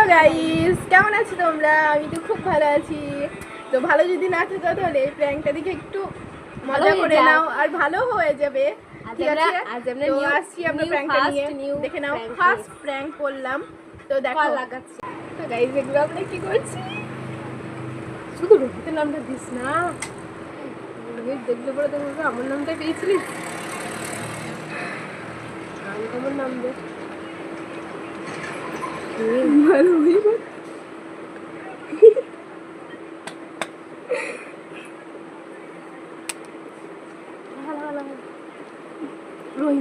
Hello guys, কেমন আছো তোমরা? আমি তো খুব ভালো আছি। তো ভালো যদি না থাকো তাহলে এই প্র্যাঙ্কটা দেখে একটু মজা করে নাও আর ভালো হয়ে যাবে। ঠিক আছে, তো আসছি আমরা প্র্যাঙ্কটা নিয়ে। দেখে নাও, ফার্স্ট প্র্যাঙ্ক করলাম। তো দেখো লাগাচ্ছি। তো গাইস এগুলো আমরা কি করছি? শুধু রোহিতের নামটা দিস না, রোহিত দেখলে পরে তো বলবে আমার নামটা পেয়েছিলিস। আমি তোমার নাম দে ভালো রোহিত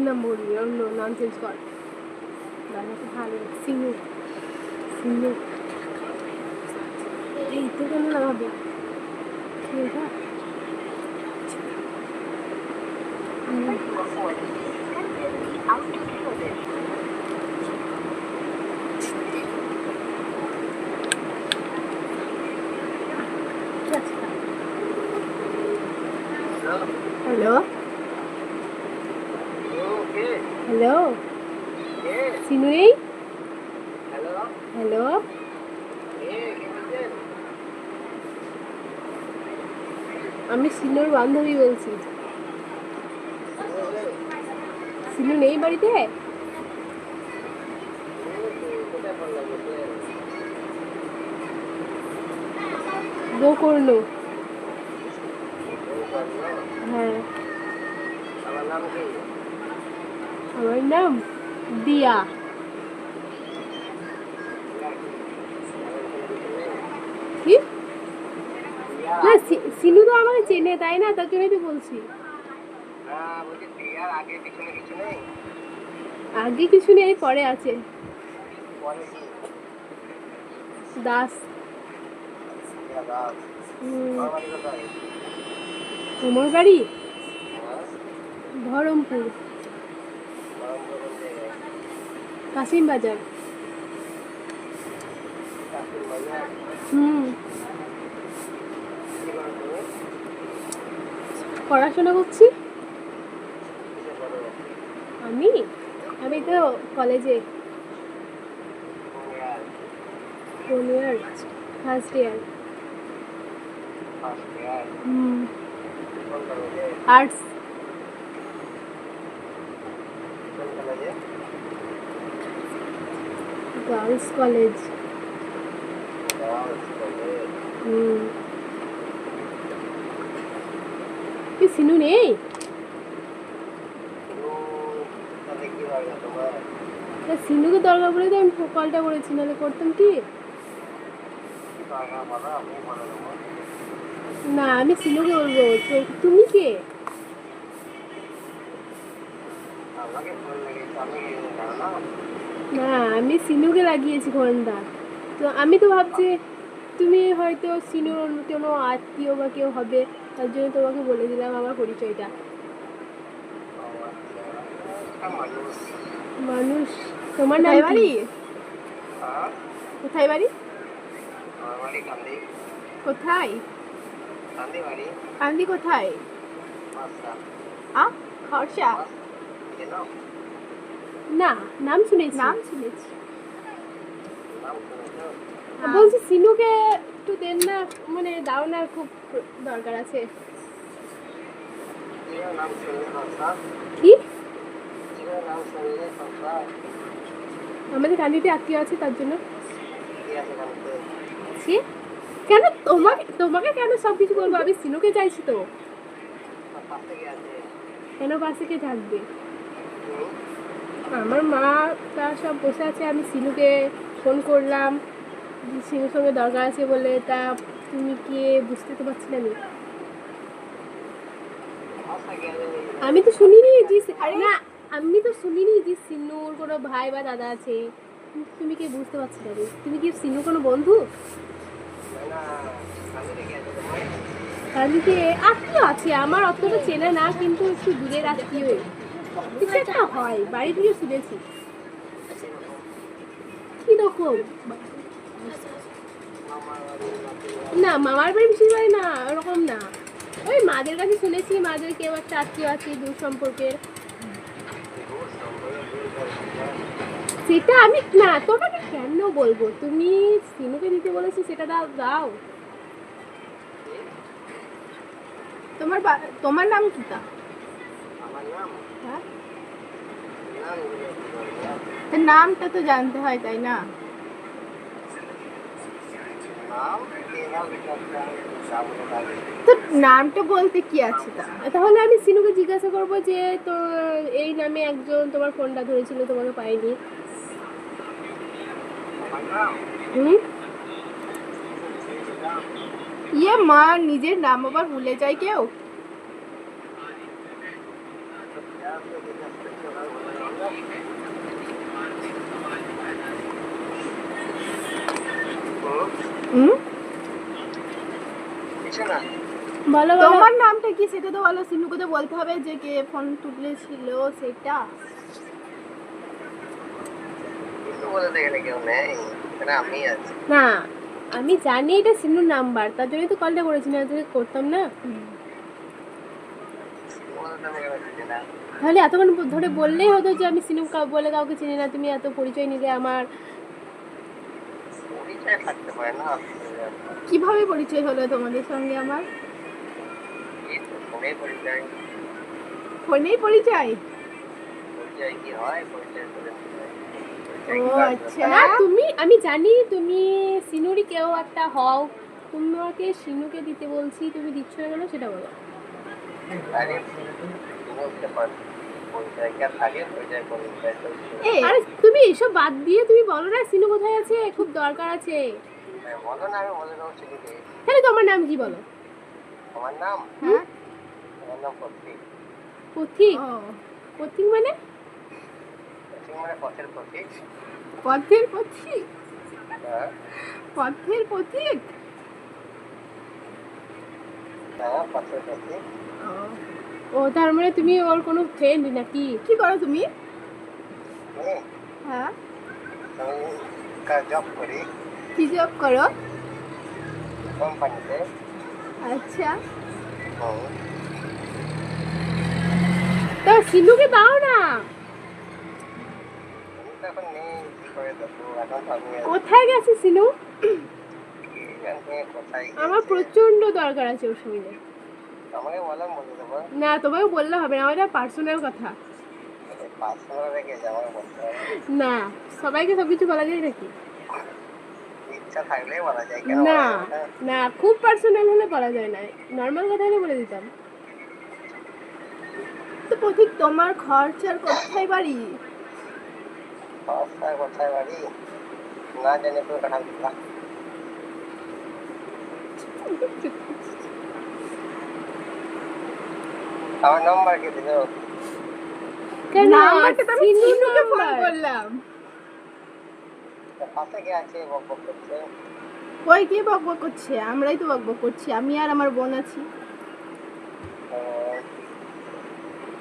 নাম বলবি, অন্য নাম চেঞ্জ কর। দাদাকে ভালো সিনু সিনু এই তো কেন লাগাবে এটা? হ্যালো হ্যালো সিনু নেই? হ্যালো, আমি সিনুর বান্ধবী বলছি। সিনু নেই বাড়িতে? গোকর্ণ। হ্যাঁ, আমার নাম দিয়া। কি না, সিনু তো আমাকে চেনে তাই না, তার জন্যই তো বলছি। আগে কিছু নেই, পরে আছে দাস। তোমার বাড়ি বহরমপুর, কাশিম বাজার। পড়াশোনা করছি। আমি আমি তো কলেজে কোন year? First year. Arts. Girls college. কি সিনু নেই? সিনুকে দরকার পড়ে তো আমি কলটা করেছি, নাহলে করতাম কি? না, আমি সিনুকে বলবো। তুমি কে? না, আমি সিনুকে লাগিয়েছি ফোনটা। তো আমি তো ভাবছি তুমি হয়তো সিনুর কোনো আত্মীয় বা কেউ হবে, তার জন্য তোমাকে বলে দিলাম আমার পরিচয়টা। মানুষ। তোমার নাম কি? কোথায় বাড়ি? কোথায়? কান্দি কোথায়? খরচা। না, নাম শুনেছি। বলছি সিনুকে একটু দেন না, মানে দাও না, খুব দরকার আছে। কি? আমাদের কান্দিতে আত্মীয় আছে, তার জন্য। কেন তোমাকে কেন সবকিছু বলবো? আমি সিনুকে চাইছি তো। কেন পাশে কে থাকবে? আমার মা তা সব বসে আছে, আমি সিনুকে ফোন করলাম সিনুর সঙ্গে দরকার আছে বলে। তা তুমি কে বুঝতে তো পারছি না। আমি তো শুনিনি যে না, আমি তো শুনিনি যে সিনুর কোনো ভাই বা দাদা আছে। তুমি কে বুঝতে পারছি না। তুমি কি সিনুর কোনো বন্ধু? কারণ কি আত্মীয় আছে আমার, অতটা চেনা না, কিন্তু একটু দূরের আত্মীয় কিছু একটা হয়। বাড়ি থেকে শুনেছি। কি রকম? না, মামার বাড়ি পিসির বাড়ি না, ওরকম না। ওই মাদের কাছে শুনেছি, মাদের কেউ একটা আত্মীয় আছে দূর সম্পর্কের। সেটা আমি না তোমাকে কেন বলবো, তুমি সিনুকে দিতে বলেছি সেটা দাও। তোমার নাম কি তা? আমার নাম হ্যাঁ, নাম তো নামটা তো জানতে হয় তাই না? তো নামটা বলতে কি আছে তা? তাহলে আমি সিনুকে জিজ্ঞাসা করবো যে তো এই নামে একজন তোমার ফোনটা ধরেছিল, তোমাকে পাইনি। হুম, ইয়ে মা, নিজের নাম আবার ভুলে যায় কেউ? হুম, কিছু না। বলো বলো। তোমার নামটা কি সেটা তো বলো। সিনুকে তো বলতে হবে যে কে ফোন তুলেছিল সেটা। কিন্তু বলতে গেলে কেউ নেই, এখানে আমি আছি। না, আমি জানি এটা সিনুর নাম্বার, তার জন্যই তো কলটা করেছি, না তোকে করতাম না। বলতে আমি কেন চিনি না? তাহলে এতক্ষণ ধরে বললেই হতো যে আমি সিনু বলে কাউকে চিনি না, তুমি এত পরিচয় নিলে আমার। পরিচয় থাকতে পারে না। কিভাবে পরিচয় হলো তোমাদের সঙ্গে আমার? এই তো ফোনে পরিচয়। ফোনেই পরিচয়? পরিচয় কি হয়? পরিচয় করে নিতে হয়। পরিচয় ও কি কাজ আচ্ছা। না, আমি জানি তুমি সিনুরই কেউ একটা হও, তোমাকে সিনুকে দিতে বলছি, তুমি দিচ্ছ না কেন সেটা বলো। আরে বলতে পারি পরিচয় কি আর থাকে? পরিচয় করে নিতে হয় তো। এ আরে তুমি এসব বাদ দিয়ে তুমি বলো না সিনু কোথায় আছে, খুব দরকার আছে। বলো না, আমি বলে দেবো চিনিকে। তাহলে তোমার নাম কি বলো? আমার নাম হ্যাঁ, আমার নাম পত্রিক। পথিক? ও পথিক মানে? পত্রিক মানে পথের প্রতীক। পথের পথিক? হ্যাঁ পথের পথিক? হ্যাঁ, পথের প্রতীক। ও, ও তার মানে তুমি ওর কোনো ফ্রেন্ড নাকি? কি করো তুমি? আমি হ্যাঁ, আমি জব করি কি জব করো? কোম্পানিতে। আচ্ছা, তা সিনুকে দাও না। আমি তো এখন নেই, কি করে দেবো? এখন তো আমি আছি। কোথায় গেছে সিনু? আমি কোথায় আমার গিয়েছে? প্রচন্ড দরকার আছে ওর সঙ্গে। আমাকে বললাম বলে দেবো। না, তোমাকে বললে হবে না, আমাদের পার্সোনাল কথা। পার্সোনাল রেখে আমাকে বলতে হবে। না, সবাইকে সবকিছু বলা যায় নাকি? ইচ্ছা থাকলেই বলা যায়, কেন না বলা যাবে না? না, খুব পার্সোনাল হলে বলা যায় না, নর্মাল কথা হলে বলে দিতাম। তো পথিক তোমার খরচার কোথায় বাড়ি? কোথায় কোথায় বাড়ি না জানি তো কাঠাল দিলা। আমার নাম্বার কে দিল? কেন? নাম্বারটা তো আমি সিনু সিনুকে ফোন নাম্বার। করলাম। পাশে কে আছে বক করছে? কই কে বকবক করছে? আমরাই তো বকবক করছি, আমি আর আমার বোন আছি।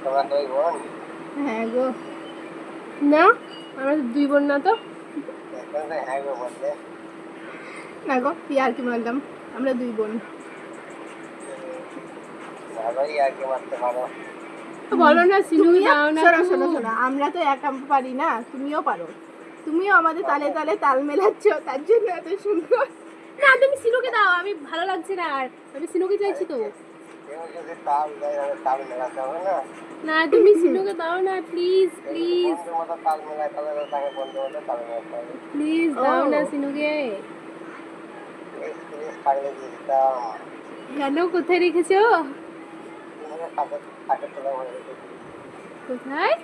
তোমরা দুই বোন? হ্যাঁ গো। না, আমরা দুই বোন না তো। এখন তো হ্যাঁ গো বললে। না গো, আর কি বললাম, আমরা দুই বোন। ভালোই আর কি মারতে পারো। বলো না সিনু তুমিও দাও না। শোনো খুব। শোনো শোনো, আমরা তো একা পারি না, তুমিও পারো। তুমিও আমাদের তালে তালে তাল মেলাচ্ছ, তার জন্য এত সুন্দর। না, তুমি সিনুকে দাও, আমি ভালো লাগছে না আর, আমি সিনুকে চাইছি তো। কেউ যদি তাল দেয় তাহলে তাল মেলাতে হবে না? না, তুমি সিনুকে দাও না, প্লিজ প্লিজ বন্ধুর মতো তাল মেলায় তাহলে তো তাকে বন্ধুর মতো তাল মেলাতে হবে। প্লিজ দাও ও। না সিনুকে। এক্সপিরিয়েন্স থাকলে দিয়ে দিতাম। কেন, কোথায় রেখেছো? তুমি খাতে খাতে তোলা হয়ে রেখেছি। কোথায়?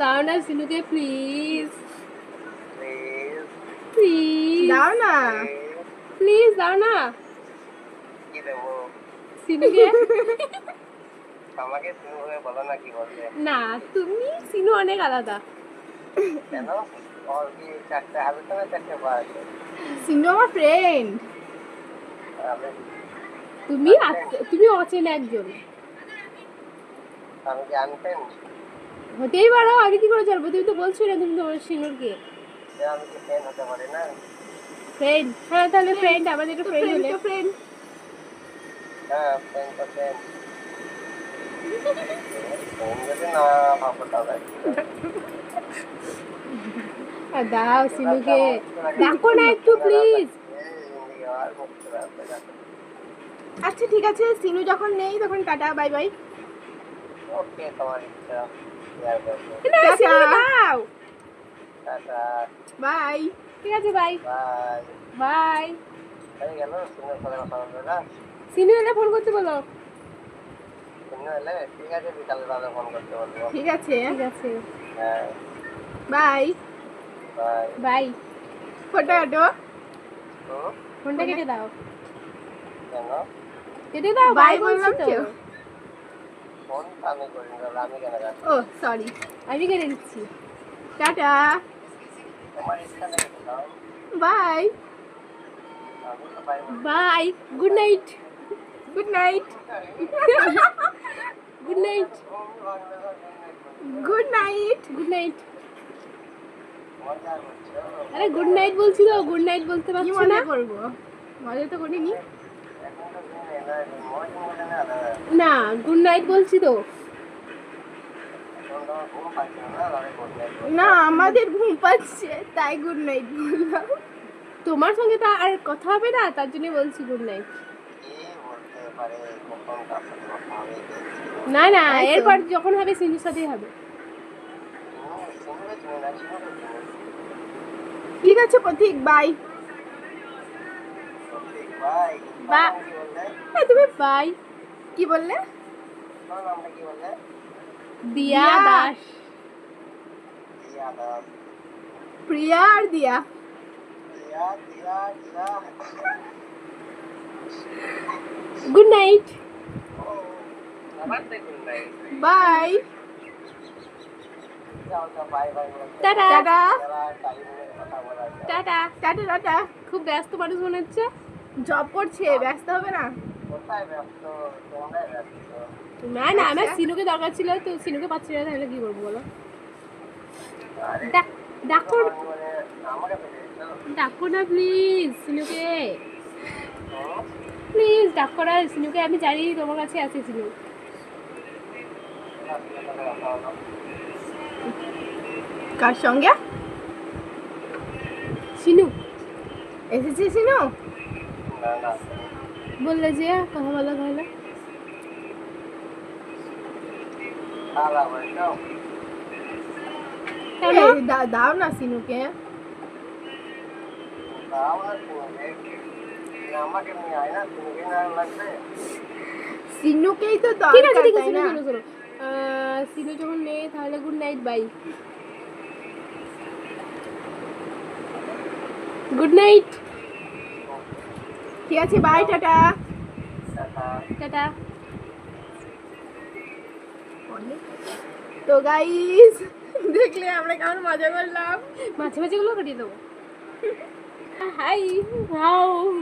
দাও না সিনুকে, প্লিজ প্লিজ প্লিজ দাও না। প্লিজ দাও না কি দেবো? সিনুকে। আমাকে তুমি হয়ে বলো না কি বলবে। না, তুমি সিনু অনেক আলাদা। কেন? ওর কি চারটে হাতে তো না চারটে পা আছে? সিনু আমার ফ্রেন্ড। আমি তুমি অচেনা একজন। আমি কি আনফ্রেন্ড? হতেই পারো, আমি কি করে জানবো? তুমি তো বলছো না তুমি তোমার সিনুরকে আমি কি ফ্রেন্ড হতে পারি না? ফ্রেন্ড। হ্যাঁ, তাহলে ফ্রেন্ড, আমাদের একটা ফ্রেন্ড ফ্রেন্ড হলে। তো ফ্রেন্ড। হ্যাঁ, ফ্রেন্ড তো ফ্রেন্ড। তুমি যদি না ভাবো তাহলে দাও সিনুকে, ডাকো না একটু প্লিজ। আচ্ছা ঠিক আছে, সিনু যখন নেই তখন টাটা বাই বাই। ওকে, তোমার ইচ্ছা। ইয়ার করবো। না টাটা। সিনুকে দাও। Tata, bye. ঠিক আছে বাই বাই। বাই। হয়ে গেল, সিনের সাথে কথা বলবে না? সিনু এলে ফোন করতে বলো। সিনে এলে ঠিক আছে, বিকালে তাহলে ফোন করতে বলবো। ঠিক আছে, ঠিক আছে হ্যাঁ, বাই। বাই। বাই। ফোনটা কাটো। হুম, ফোনটা কেটে দাও, কেন? কেটে দাও। বাই বাই বলছি বললাম তো। কেউ? ফোন আমি করি না, আমি কেন কাটবো? ও সরি, আমি কেটে দিচ্ছি। টাটা তোমার ইচ্ছা থেকে দাও। বাই। আমি তো বাই বলবো। Bye, good night. Good night. Good night. Good night. Good night. মজা করছো? আরে গুড নাইট বলছি তো, গুড নাইট বলতে কি পারছো মজা না? করবো? মজা তো করিনি। এখন তো ঘুমিয়ে না, মজা না। না, গুড নাইট বলছি তো। এখন তো ঘুম পাচ্ছে না, আমি বলতে না আমাদের ঘুম পাচ্ছে তাই গুড নাইট বললাম। তোমার সঙ্গে তো আর কথা হবে না, তার জন্য বলছি গুড নাইট। কি বলতে পারে, কখন কার সাথে কথা হবে, না না, তাই তো। এরপর যখন হবে সিনুর সাথেই হবে। শুনবে তুমি না, শুনবে তুমি। ঠিক আছে প্রতীক, বাই। ভাই, বা- কি বললে? তুমি বাই। কি বললে? তোমার নামটা কি বললে? দিয়া দিয়া। দাস। দিয়া দাস। প্রিয়া আর দিয়া। দিয়া, দিয়া, দিয়া। Good night. ও, আমার দেখুন নাই। বাই। যাও, যাও, বাই, বাই বলতে। টাটা। টাটা যারা টাইমে কথা বলা যায়। টাটা। Tata tata. খুব ব্যস্ত মানুষ মনে হচ্ছে। জব করছে, ব্যস্ত হবে না। কোথায় ব্যস্ত? তোমরাই ব্যস্ত। না না, আমার আচ্ছা। সিনুকে দরকার ছিল, তো সিনুকে পাচ্ছি না, তাহলে কি করবো বলো? আরে, ডাকো, তোমার মানে আমাকে পেয়েছো? ডাকো না প্লিজ সিনুকে, হুম? প্লিজ ডাকো না সিনুকে। আমি জানি তোমার কাছে আছে সিনু। আজকে সাথে কথা হলো। কার সঙ্গে সিনু এসেছে সিনু? না, না। বললে যে কথা বলো তাহলে। খালা বলছো? কেন? এই, দাও না সিনুকে। দাও না শুনবে। আমাকে নিয়ে আয় না, তুমি না লাগবে। সিনুকেই তো ঠিক আছে দরকার ঠিক তাই আছে, না? শোনো শোনো। সিনু যখন নেই তাহলে good night, bye. Good night. ঠিক আছে, বাই টাটা। টাটা। টাটা। তো গাইস, দেখলে আমরা কেমন মজা করলাম। মাঝে মাঝে গুলো কাটিয়ে দেবো। Hi how.